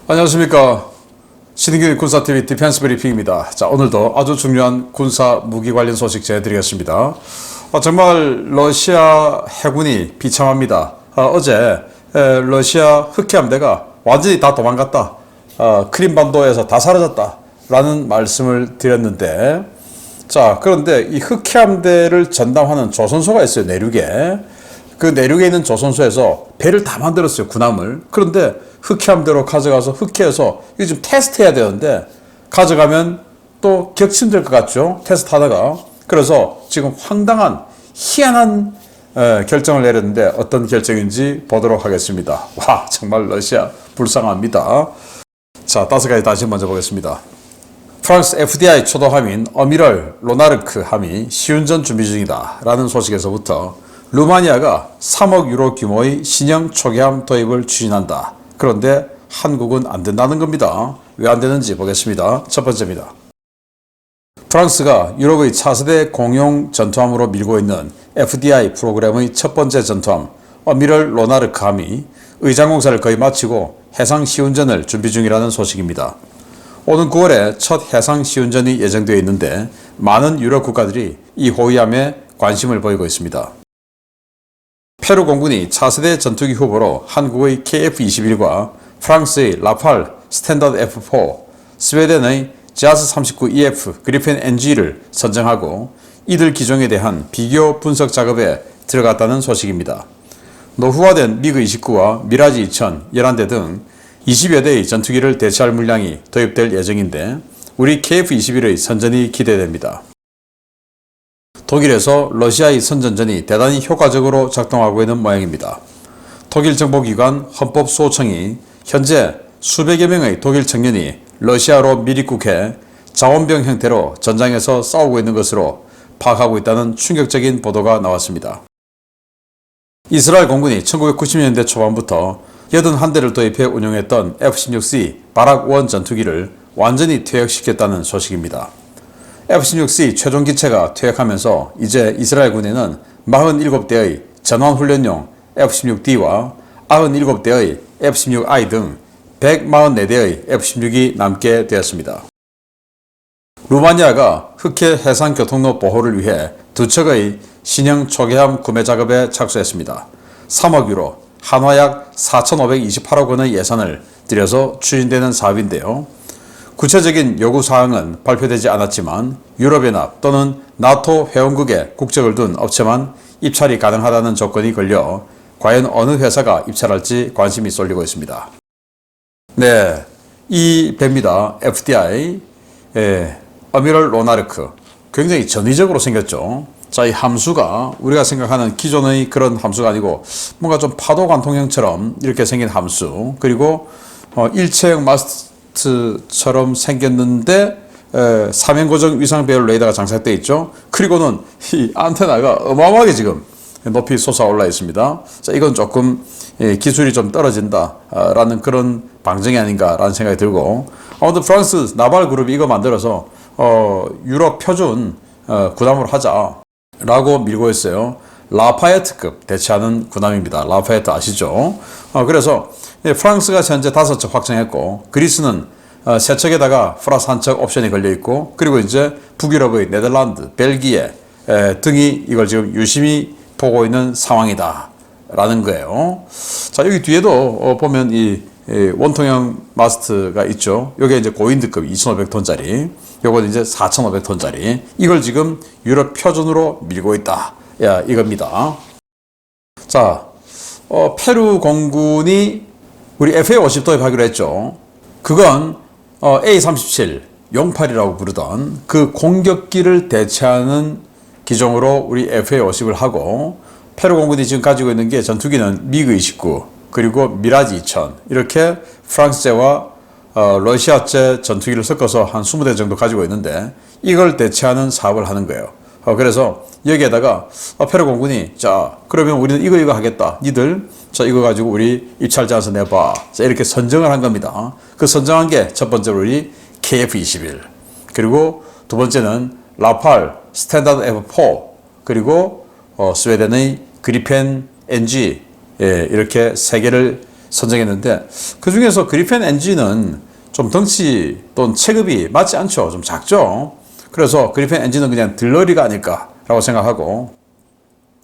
안녕하십니까. 신인규 군사TV 디펜스 브리핑입니다. 자, 오늘도 아주 중요한 군사 무기 관련 소식 전해드리겠습니다. 정말 러시아 해군이 비참합니다. 어제 러시아 흑해함대가 완전히 다 도망갔다. 크림반도에서 다 사라졌다. 라는 말씀을 드렸는데, 자, 그런데 이 흑해함대를 전담하는 조선소가 있어요, 내륙에. 그 내륙에 있는 조선소에서 배를 다 만들었어요, 군함을. 그런데 흑해함대로 가져가서 흑해에서 이거 좀 테스트해야 되는데 가져가면 또 격침될 것 같죠, 테스트 하다가. 그래서 지금 황당한 희한한 결정을 내렸는데 어떤 결정인지 보도록 하겠습니다. 와, 정말 러시아 불쌍합니다. 자, 5가지 다시 먼저 보겠습니다. 프랑스 FDI 초도함인 어미럴 로나르크 함이 시운전 준비 중이다 라는 소식에서부터 루마니아가 3억 유로 규모의 신형 초계함 도입을 추진한다. 그런데 한국은 안 된다는 겁니다. 왜 안 되는지 보겠습니다. 첫 번째입니다. 프랑스가 유럽의 차세대 공용 전투함으로 밀고 있는 FDI 프로그램의 첫 번째 전투함 어미럴 로나르크 함이 의장공사를 거의 마치고 해상 시운전을 준비 중이라는 소식입니다. 오는 9월에 첫 해상 시운전이 예정되어 있는데 많은 유럽 국가들이 이 호위함에 관심을 보이고 있습니다. 페루 공군이 차세대 전투기 후보로 한국의 KF-21과 프랑스의 라팔 스탠다드 F4, 스웨덴의 자스 39EF 그리펜 NG를 선정하고 이들 기종에 대한 비교 분석 작업에 들어갔다는 소식입니다. 노후화된 미그-29와 미라지 2000, 11대 등 20여 대의 전투기를 대체할 물량이 도입될 예정인데 우리 KF-21의 선전이 기대됩니다. 독일에서 러시아의 선전전이 대단히 효과적으로 작동하고 있는 모양입니다. 독일 정보기관 헌법수호청이 현재 수백여 명의 독일 청년이 러시아로 밀입국해 자원병 형태로 전장에서 싸우고 있는 것으로 파악하고 있다는 충격적인 보도가 나왔습니다. 이스라엘 공군이 1990년대 초반부터 81대를 도입해 운용했던 F-16C 바락 1 전투기를 완전히 퇴역시켰다는 소식입니다. F-16C 최종 기체가 퇴역하면서 이제 이스라엘 군에는 47대의 전환훈련용 F-16D와 97대의 F-16I 등 144대의 F-16이 남게 되었습니다. 루마니아가 흑해 해상교통로 보호를 위해 두 척의 신형 초계함 구매 작업에 착수했습니다. 3억 유로, 한화약 4,528억 원의 예산을 들여서 추진되는 사업인데요. 구체적인 요구사항은 발표되지 않았지만 유럽연합 또는 나토 회원국에 국적을 둔 업체만 입찰이 가능하다는 조건이 걸려 과연 어느 회사가 입찰할지 관심이 쏠리고 있습니다. 네, 이 배입니다. FDI 어미럴 로나르크. 굉장히 전위적으로 생겼죠. 자, 이 함수가 우리가 생각하는 기존의 그런 함수가 아니고 뭔가 좀 파도 관통형처럼 이렇게 생긴 함수, 그리고 일체형 마스트처럼 생겼는데 사면 고정 위상 배열 레이더가 장착되어 있죠. 그리고는 이 안테나가 어마어마하게 지금 높이 솟아올라 있습니다. 자, 이건 조금 기술이 좀 떨어진다라는 그런 방증이 아닌가라는 생각이 들고, 아무튼 프랑스 나발 그룹이 이거 만들어서 유럽 표준 군함으로 하자라고 밀고 있어요. 라파에트급 대체하는 군함입니다. 라파에트 아시죠? 그래서 프랑스가 현재 5척 확정했고, 그리스는 3척에다가 플러스 1척 옵션이 걸려있고, 그리고 이제 북유럽의 네덜란드, 벨기에 등이 이걸 지금 유심히 보고 있는 상황이다 라는 거예요. 자, 여기 뒤에도 보면 이 원통형 마스트가 있죠. 요게 이제 고인드급 2,500톤짜리, 요건 이제 4,500톤짜리, 이걸 지금 유럽 표준으로 밀고 있다, 야, 이겁니다. 자, 페루 공군이 우리 FA-50 도입하기로 했죠. 그건 A-37 용팔이라고 부르던 그 공격기를 대체하는 기종으로 우리 FA-50을 하고, 페루 공군이 지금 가지고 있는 게 전투기는 미그-29 그리고 미라지 2000, 이렇게 프랑스제와 러시아제 전투기를 섞어서 한 20대 정도 가지고 있는데 이걸 대체하는 사업을 하는 거예요. 그래서 여기에다가 페루 공군이, 자, 그러면 우리는 이거 하겠다, 니들 자, 이거 가지고 우리 입찰 제안서 내봐, 자, 이렇게 선정을 한 겁니다. 그 선정한 게 첫 번째로 우리 KF-21, 그리고 두 번째는 라팔 스탠다드 F4, 그리고 스웨덴의 그리펜 NG, 이렇게 세 개를 선정했는데 그 중에서 그리펜 엔진은 좀 덩치 또는 체급이 맞지 않죠. 좀 작죠. 그래서 그리펜 엔진은 그냥 들러리가 아닐까라고 생각하고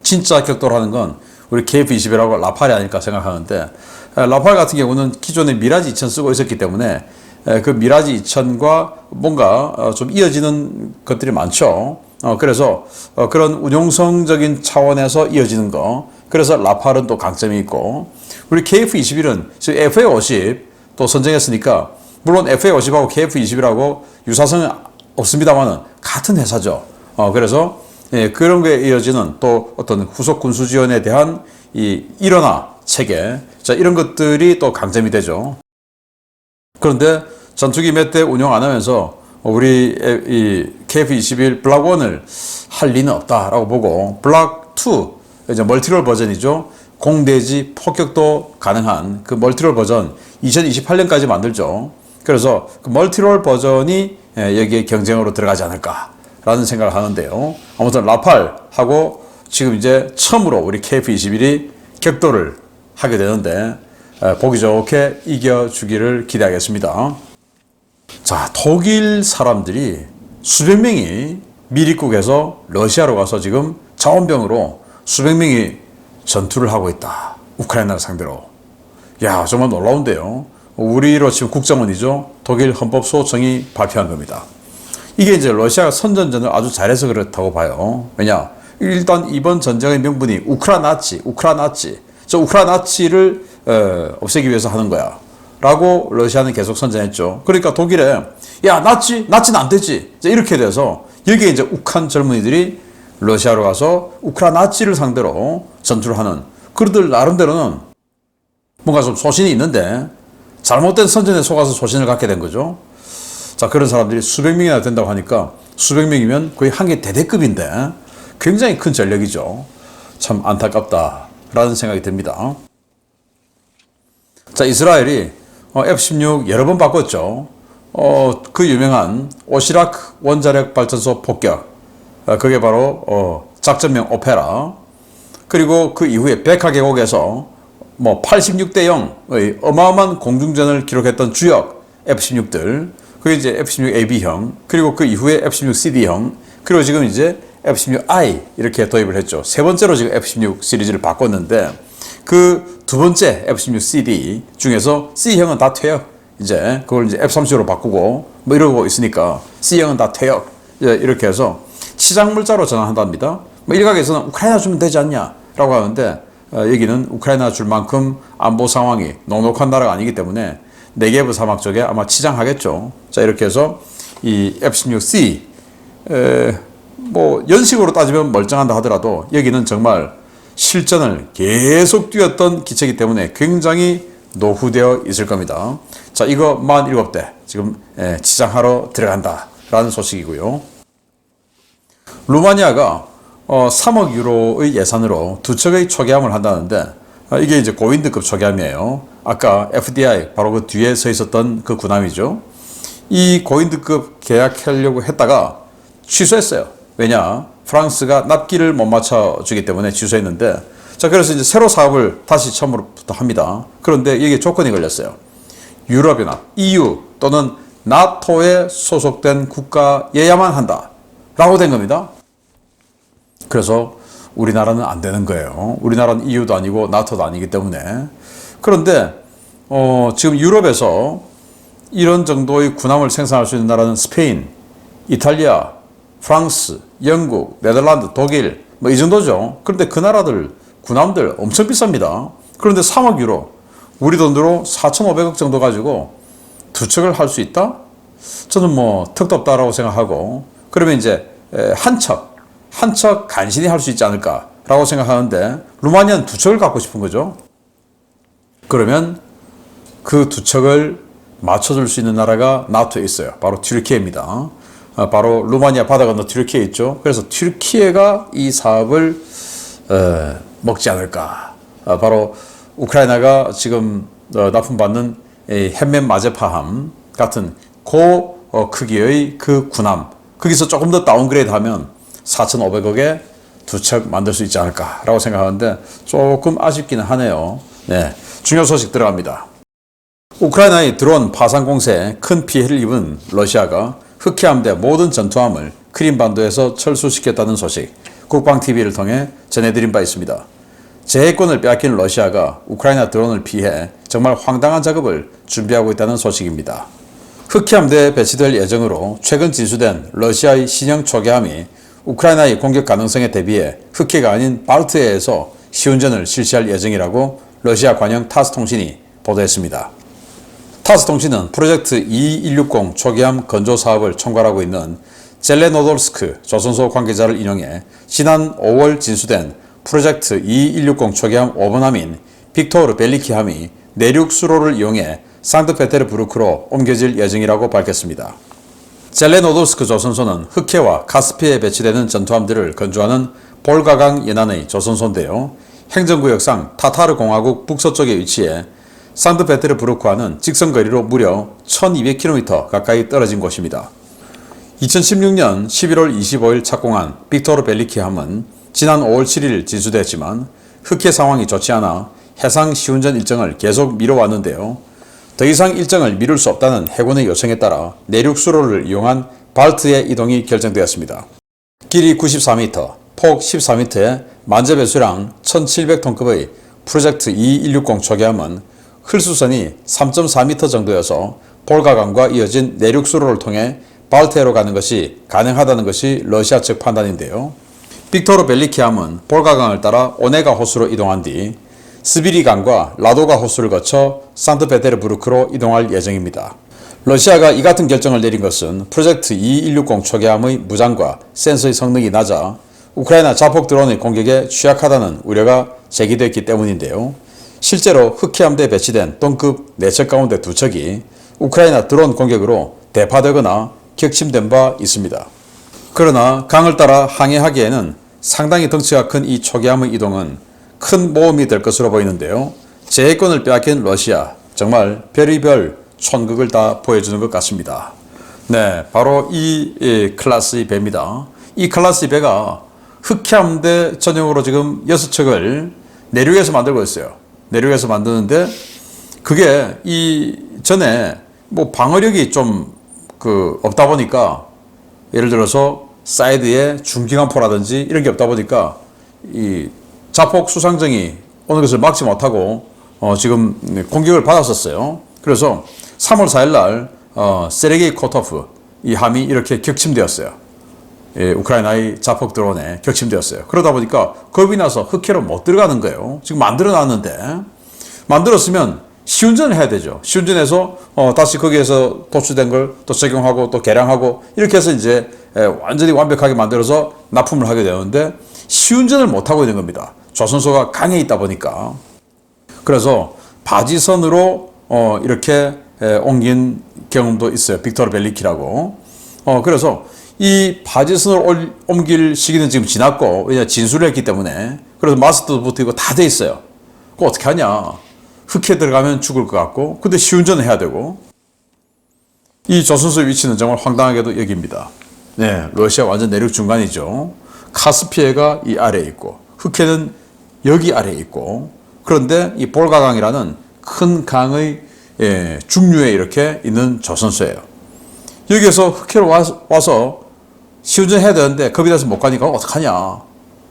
진짜 격돌하는 건 우리 KF-21하고 라팔이 아닐까 생각하는데 라팔 같은 경우는 기존에 미라지 2000 쓰고 있었기 때문에 그 미라지 2000과 뭔가 좀 이어지는 것들이 많죠. 그래서 그런 운용성적인 차원에서 이어지는 거. 그래서 라팔은 또 강점이 있고 우리 KF-21은 지금 FA-50 또 선정했으니까 물론 FA-50하고 KF-21하고 유사성은 없습니다만은 같은 회사죠. 그래서 그런 거에 이어지는 또 어떤 후속 군수 지원에 대한 이 일원화 체계, 자, 이런 것들이 또 강점이 되죠. 그런데 전투기 몇 대 운용 안 하면서 우리 이 KF-21 블락 1을 할 리는 없다라고 보고 블락 2, 이제 멀티롤 버전이죠. 공대지 폭격도 가능한 그 멀티롤 버전 2028년까지 만들죠. 그래서 그 멀티롤 버전이 여기에 경쟁으로 들어가지 않을까라는 생각을 하는데요. 아무튼 라팔하고 지금 이제 처음으로 우리 KF-21이 격돌을 하게 되는데 보기 좋게 이겨주기를 기대하겠습니다. 자, 독일 사람들이 수백 명이 미리국에서 러시아로 가서 지금 자원병으로 수백 명이 전투를 하고 있다. 우크라이나를 상대로. 야, 정말 놀라운데요. 우리로 지금 국정원이죠. 독일 헌법소총이 발표한 겁니다. 이게 이제 러시아가 선전전을 아주 잘해서 그렇다고 봐요. 왜냐? 일단 이번 전쟁의 명분이 우크라나치. 저 우크라나치를 없애기 위해서 하는 거야. 라고 러시아는 계속 선전했죠. 그러니까 독일에 야, 나치는 안 되지. 이렇게 돼서 여기에 이제 욱한 젊은이들이 러시아로 가서 우크라나치를 상대로 전투를 하는 그들들 나름대로는 뭔가 좀 소신이 있는데 잘못된 선전에 속아서 소신을 갖게 된 거죠. 자, 그런 사람들이 수백 명이나 된다고 하니까 수백 명이면 거의 한 개 대대급인데 굉장히 큰 전력이죠. 참 안타깝다라는 생각이 듭니다. 자, 이스라엘이 F-16 여러 번 바꿨죠. 그 유명한 오시라크 원자력 발전소 폭격. 그게 바로 작전명 오페라. 그리고 그 이후에 백화 계곡에서 86대 0의 어마어마한 공중전을 기록했던 주역 F-16들. 그게 이제 F-16AB형. 그리고 그 이후에 F-16CD형. 그리고 지금 이제 F-16I 이렇게 도입을 했죠. 세 번째로 지금 F-16 시리즈를 바꿨는데 그 두 번째 F-16CD 중에서 C형은 다 퇴역. 이제 그걸 이제 F-35로 바꾸고 이러고 있으니까 C형은 다 퇴역. 이렇게 해서 치장물자로 전환한답니다. 일각에서는 우크라이나 주면 되지 않냐라고 하는데 여기는 우크라이나 줄 만큼 안보 상황이 녹록한 나라가 아니기 때문에 네게브 사막 쪽에 아마 치장하겠죠. 자, 이렇게 해서 이 F-16C 연식으로 따지면 멀쩡한다 하더라도 여기는 정말 실전을 계속 뛰었던 기체이기 때문에 굉장히 노후되어 있을 겁니다. 자, 이거 47대 지금 치장하러 들어간다라는 소식이고요. 루마니아가 3억 유로의 예산으로 두 척의 초계함을 한다는데 이게 이제 고윈드급 초계함이에요. 아까 FDI 바로 그 뒤에 서 있었던 그 군함이죠. 이 고윈드급 계약하려고 했다가 취소했어요. 왜냐? 프랑스가 납기를 못 맞춰주기 때문에 취소했는데 자, 그래서 이제 새로 사업을 다시 처음부터 합니다. 그런데 이게 조건이 걸렸어요. 유럽연합, EU 또는 나토에 소속된 국가여야만 한다. 라고 된 겁니다. 그래서 우리나라는 안 되는 거예요. 우리나라는 EU도 아니고 나토도 아니기 때문에. 그런데 지금 유럽에서 이런 정도의 군함을 생산할 수 있는 나라는 스페인, 이탈리아, 프랑스, 영국, 네덜란드, 독일 이 정도죠. 그런데 그 나라들 군함들 엄청 비쌉니다. 그런데 3억 유로, 우리 돈으로 4,500억 정도 가지고 두 척을 할 수 있다? 저는 턱도 없다라고 생각하고 그러면 이제 한 척 간신히 할 수 있지 않을까라고 생각하는데 루마니아는 두 척을 갖고 싶은 거죠. 그러면 그 두 척을 맞춰줄 수 있는 나라가 나토에 있어요. 바로 튀르키예입니다. 바로 루마니아 바다 건너 튀르키예 있죠. 그래서 튀르키예가 이 사업을 먹지 않을까. 바로 우크라이나가 지금 납품받는 햇맨 마제파함 같은 크기의 그 군함 거기서 조금 더 다운그레이드 하면 4,500억에 두 척 만들 수 있지 않을까라고 생각하는데 조금 아쉽기는 하네요. 네, 중요 소식 들어갑니다. 우크라이나의 드론 파상 공세에 큰 피해를 입은 러시아가 흑해함대 모든 전투함을 크림반도에서 철수시켰다는 소식, 국방TV를 통해 전해드린 바 있습니다. 제해권을 빼앗긴 러시아가 우크라이나 드론을 피해 정말 황당한 작업을 준비하고 있다는 소식입니다. 흑해함대에 배치될 예정으로 최근 진수된 러시아의 신형 초계함이 우크라이나의 공격 가능성에 대비해 흑해가 아닌 발트해에서 시운전을 실시할 예정이라고 러시아 관영 타스 통신이 보도했습니다. 타스 통신은 프로젝트 2160 초계함 건조 사업을 총괄하고 있는 젤레노돌스크 조선소 관계자를 인용해 지난 5월 진수된 프로젝트 2160 초계함 5번함인 빅토르 벨리키함이 내륙 수로를 이용해 상트페테르부르크로 옮겨질 예정이라고 밝혔습니다. 젤레노돌스크 조선소는 흑해와 카스피에 배치되는 전투함들을 건조하는 볼가강 연안의 조선소인데요. 행정구역상 타타르 공화국 북서쪽에 위치해 상트페테르부르크와는 직선거리로 무려 1200km 가까이 떨어진 곳입니다. 2016년 11월 25일 착공한 빅토르 벨리키함은 지난 5월 7일 진수됐지만 흑해 상황이 좋지 않아 해상 시운전 일정을 계속 미뤄왔는데요. 더 이상 일정을 미룰 수 없다는 해군의 요청에 따라 내륙 수로를 이용한 발트의 이동이 결정되었습니다. 길이 94m, 폭 14m의 만재배수량 1700톤급의 프로젝트 2160 초계함은 흘수선이 3.4m 정도여서 볼가강과 이어진 내륙 수로를 통해 발트해로 가는 것이 가능하다는 것이 러시아 측 판단인데요. 빅토르 벨리키함은 볼가강을 따라 오네가 호수로 이동한 뒤 스비리강과 라도가 호수를 거쳐 상트페테르부르크로 이동할 예정입니다. 러시아가 이 같은 결정을 내린 것은 프로젝트 2160 초계함의 무장과 센서의 성능이 낮아 우크라이나 자폭 드론의 공격에 취약하다는 우려가 제기됐기 때문인데요. 실제로 흑해함대에 배치된 똥급 4척 가운데 2척이 우크라이나 드론 공격으로 대파되거나 격침된 바 있습니다. 그러나 강을 따라 항해하기에는 상당히 덩치가 큰 이 초계함의 이동은 큰 모험이 될 것으로 보이는데요. 제해권을 빼앗긴 러시아, 정말 별의별 촌극을 다 보여주는 것 같습니다. 네, 바로 이 클래스의 배입니다. 이 클래스의 배가 흑해함대 전용으로 지금 6척을 내륙에서 만들고 있어요. 내륙에서 만드는데 그게 이 전에 뭐 방어력이 좀 없다 보니까 예를 들어서 사이드에 중기관포라든지 이런 게 없다 보니까 이 자폭 수상정이 오는 것을 막지 못하고 지금 공격을 받았었어요. 그래서 3월 4일 날 세르게이 코토프 이 함이 이렇게 격침되었어요. 예, 우크라이나의 자폭 드론에 격침되었어요. 그러다 보니까 겁이 나서 흑해로 못 들어가는 거예요. 지금 만들어 놨는데 만들었으면 시운전을 해야 되죠. 시운전해서 다시 거기에서 도출된 걸 또 적용하고 또 개량하고 이렇게 해서 이제 완전히 완벽하게 만들어서 납품을 하게 되는데 시운전을 못 하고 있는 겁니다. 조선소가 강에 있다 보니까. 그래서 바지선으로 이렇게 옮긴 경험도 있어요. 빅토르 벨리키라고. 그래서 이 바지선으로 옮길 시기는 지금 지났고, 왜냐 진수를 했기 때문에. 그래서 마스터도 붙이고 다 돼 있어요. 그거 어떻게 하냐. 흑해 들어가면 죽을 것 같고, 근데 시운전을 해야 되고. 이 조선소의 위치는 정말 황당하게도 여기입니다. 네, 러시아 완전 내륙 중간이죠. 카스피해가 이 아래에 있고, 흑해는 여기 아래에 있고, 그런데 이 볼가강이라는 큰 강의 중류에 이렇게 있는 조선소예요. 여기에서 흑해로 와서 시운전해야 되는데 겁이 나서 못 가니까 어떡하냐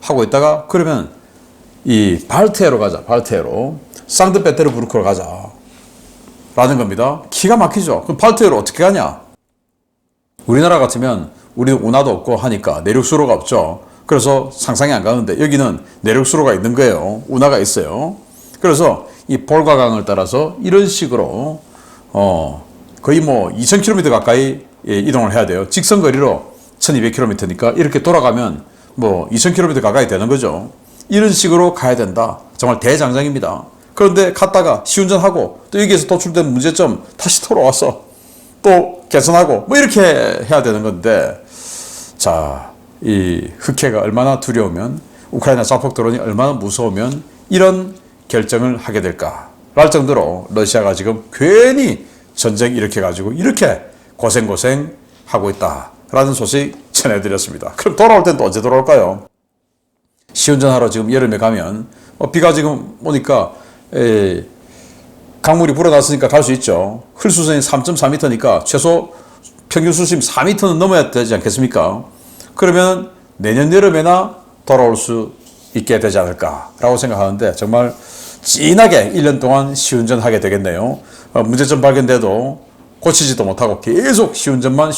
하고 있다가 그러면 이 발트해로 가자. 발트해로. 상트페테르부르크로 가자. 라는 겁니다. 기가 막히죠. 그럼 발트해로 어떻게 가냐? 우리나라 같으면 우리는 운하도 없고 하니까 내륙수로가 없죠. 그래서 상상이 안 가는데 여기는 내륙수로가 있는 거예요. 운하가 있어요. 그래서 이 볼가강을 따라서 이런 식으로 거의 뭐 2000km 가까이 이동을 해야 돼요. 직선거리로 1200km니까 이렇게 돌아가면 뭐 2000km 가까이 되는 거죠. 이런 식으로 가야 된다. 정말 대장정입니다. 그런데 갔다가 시운전하고 또 여기에서 도출된 문제점 다시 돌아와서 또 개선하고 뭐 이렇게 해야 되는 건데, 자, 이 흑해가 얼마나 두려우면, 우크라이나 자폭 드론이 얼마나 무서우면 이런 결정을 하게 될까 할 정도로 러시아가 지금 괜히 전쟁 일으켜가지고 이렇게 고생 하고 있다라는 소식 전해드렸습니다. 그럼 돌아올 땐 또 언제 돌아올까요? 시운전하러 지금 여름에 가면 비가 지금 오니까 강물이 불어났으니까 갈 수 있죠. 흘수선이 3.4m니까 최소 평균 수심 4m는 넘어야 되지 않겠습니까? 그러면 내년 여름에나 돌아올 수 있게 되지 않을까라고 생각하는데 정말 진하게 1년 동안 시운전하게 되겠네요. 문제점 발견돼도 고치지도 못하고 계속 시운전만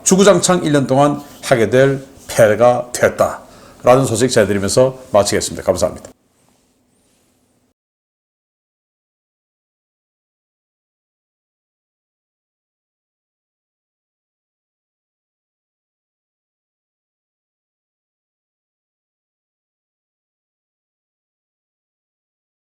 주구장창 1년 동안 하게 될 폐해가 됐다라는 소식 전해드리면서 마치겠습니다. 감사합니다.